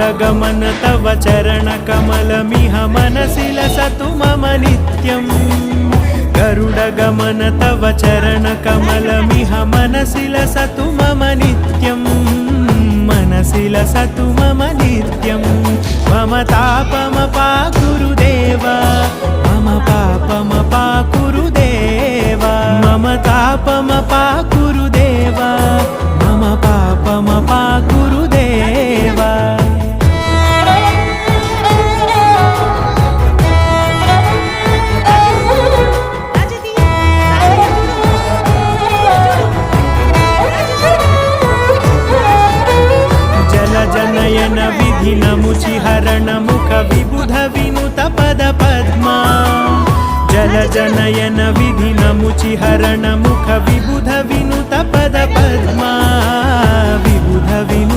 गरुडगमन तव चरणकमलमिह मनसि लसतु मम नित्यम् गरुडगमन तव चरणकमलमिह मनसि लसतु मम नित्यम् मनसि लसतु मम नित्यम् मम तापमपा गुरुदेव मम पापमपा गुरुदेव मम तापमपा गुरुदेव मम पापमपा गुरुदेव जनयन विधिनमुचिहरण मुख विबुध विनुत पद पद्मा जल जनयन विधिनमुचिहरण मुख विबुध विनुत पद पद्मा विबुध विनुत